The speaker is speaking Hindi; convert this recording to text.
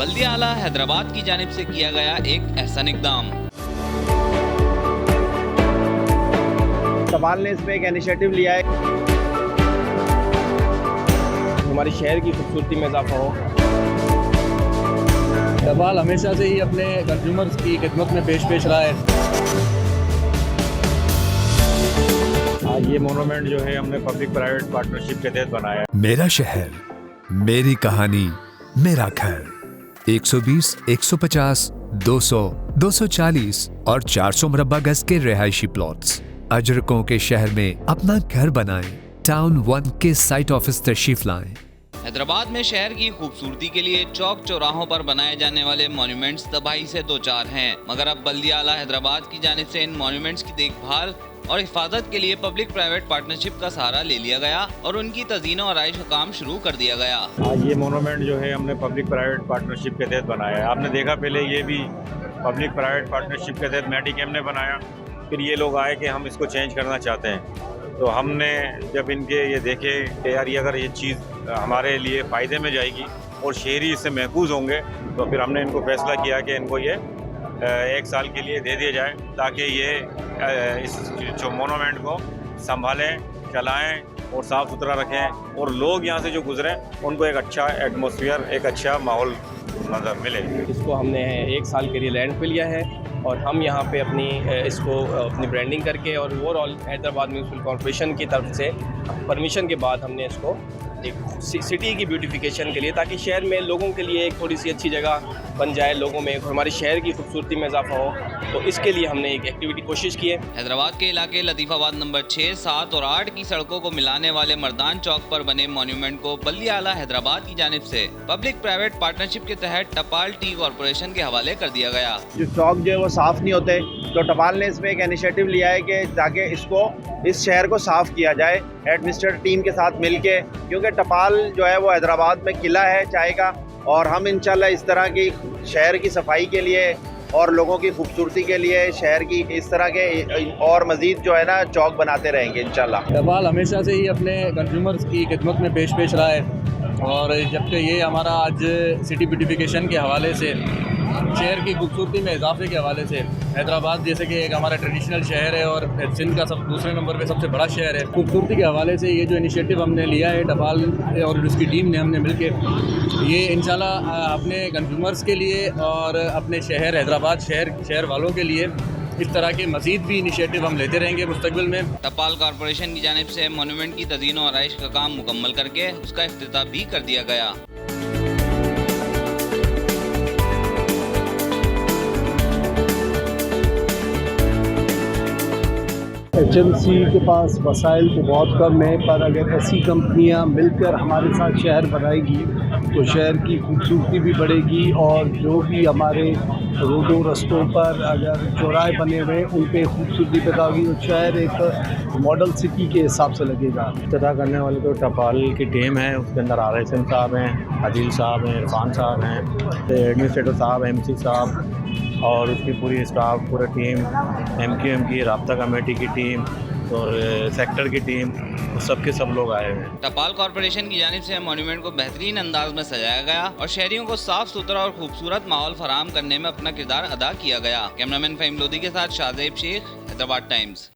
बल्दिया आला हैदराबाद की जानिब से किया गया एक अहसन इक़दाम। तपाल ने इसमें एक इनिशिएटिव लिया है, हमारे शहर की खूबसूरती में इजाफा हो। तपाल हमेशा से ही अपने कंज्यूमर्स की खिदमत में पेश रहा है। आज ये मोनूमेंट जो है हमने पब्लिक प्राइवेट पार्टनरशिप के तहत बनाया है। मेरा शहर, मेरी कहानी, मेरा घर। 120, 150, 200, 240 और 400 मुरब्बा गज के रिहायशी प्लॉट्स अजरकों के शहर में अपना घर बनाएं। टाउन 1 के साइट ऑफिस तशरीफ लाएं। हैदराबाद में शहर की खूबसूरती के लिए चौक चौराहों पर बनाए जाने वाले मॉन्यूमेंट्स तबाही से दो चार हैं, मगर अब बल्दिया आला हैदराबाद की जानिब से इन मॉन्यूमेंट्स की देखभाल और हिफाजत के लिए पब्लिक प्राइवेट पार्टनरशिप का सहारा ले लिया गया और उनकी तज़ीन और आराइश का काम शुरू कर दिया गया। आज ये मोनूमेंट जो है हमने पब्लिक प्राइवेट पार्टनरशिप के तहत बनाया है। आपने देखा पहले ये भी पब्लिक प्राइवेट पार्टनरशिप के तहत मैटिकैम ने बनाया, फिर ये लोग आए कि हम इसको चेंज करना चाहते हैं। तो हमने जब इनके ये देखे कि यार ये अगर ये चीज़ हमारे लिए फ़ायदे में जाएगी और शहरी इससे महफूज होंगे, तो फिर हमने इनको फैसला किया कि इनको ये 1 साल के लिए दे दिया जाए, ताकि ये इस जो मोनूमेंट को संभालें, चलाएं और साफ़ सुथरा रखें, और लोग यहाँ से जो गुजरें उनको एक अच्छा एटमॉस्फेयर, एक अच्छा माहौल नज़र मिले। इसको हमने 1 साल के लिए लैंड पे लिया है और हम यहाँ पे अपनी ब्रांडिंग करके और ओवरऑल हैदराबाद म्यूनसिपल कॉर्पोरेशन की तरफ से परमिशन के बाद हमने इसको एक सिटी की ब्यूटिफिकेशन के लिए, ताकि शहर में लोगों के लिए एक थोड़ी सी अच्छी जगह बन जाए, लोगों में हमारे शहर की खूबसूरती में इजाफा हो, तो इसके लिए हमने एक एक्टिविटी कोशिश की है। हैदराबाद के इलाके लतीफ़ाबाद नंबर 6, 7 और 8 की सड़कों को मिलाने वाले मर्दान चौक पर बने मॉन्यूमेंट को बल्दिया आला हैदराबाद की जानिब से पब्लिक प्राइवेट पार्टनरशिप के तहत टपाल टी कॉरपोरेशन के हवाले कर दिया गया। जो चौक जो है वो साफ़ नहीं होते, तो टपाल ने इसमें एक इनिशिएटिव लिया है कि ताकि इस शहर को साफ़ किया जाए एडमिनिस्ट्रेटिव टीम के साथ मिलके, क्योंकि टपाल जो है वो हैदराबाद में किला है चाय का, और हम इंशाल्लाह इस तरह की शहर की सफाई के लिए और लोगों की खूबसूरती के लिए शहर की इस तरह के और मज़ीद जो है ना चौक बनाते रहेंगे इंशाल्लाह। तपाल हमेशा से ही अपने कंज्यूमर्स की खिदमत में पेश रहा है, और जबकि ये हमारा आज सिटी ब्यूटिफिकेशन के हवाले से, शहर की खूबसूरती में इजाफे के हवाले से, हैदराबाद जैसे कि एक हमारा ट्रेडिशनल शहर है और सिंध का दूसरे नंबर पे सबसे बड़ा शहर है, खूबसूरती के हवाले से ये जो इनिशिएटिव हमने लिया है टपाल और उसकी टीम ने हमने मिलके, ये इंशाल्लाह अपने कंज्यूमर्स के लिए और अपने शहर हैदराबाद शहर वालों के लिए इस तरह के मज़ीद भी इनिशिएटिव हम लेते रहेंगे मुस्तकबिल में। टपाल कॉरपोरेशन की जानिब से मोनूमेंट की तज़ीन और आराइश का काम मुकम्मल करके उसका इफ्तिताह भी कर दिया गया। HMC के पास वसाइल तो बहुत कम है, पर अगर ऐसी कंपनियां मिलकर हमारे साथ शहर बनाएगी तो शहर की खूबसूरती भी बढ़ेगी, और जो भी हमारे रोडों रस्तों पर अगर चौराहे बने हुए हैं उन पे खूबसूरती पैदा होगी, तो शहर एक मॉडल सिटी के हिसाब से लगेगा। इफ्तिताह करने वाले तो टपाल की टीम है, उसके अंदर RSM साहब हैं, आदिल साहब हैं, इरफान साहब हैं, एडमिनिस्ट्रेटर साहब, MC साहब और उसकी पूरी स्टाफ, पूरा टीम, MQM की राब्ता कमेटी की टीम और सेक्टर की टीम, सबके सब लोग आए हुए हैं। टपाल कॉरपोरेशन की जानिब से मॉन्यूमेंट को बेहतरीन अंदाज में सजाया गया और शहरियों को साफ सुथरा और खूबसूरत माहौल फराहम करने में अपना किरदार अदा किया गया। कैमरामैन फ़हीम लोधी के साथ शाहज़ेब शेख, हैदराबाद टाइम्स।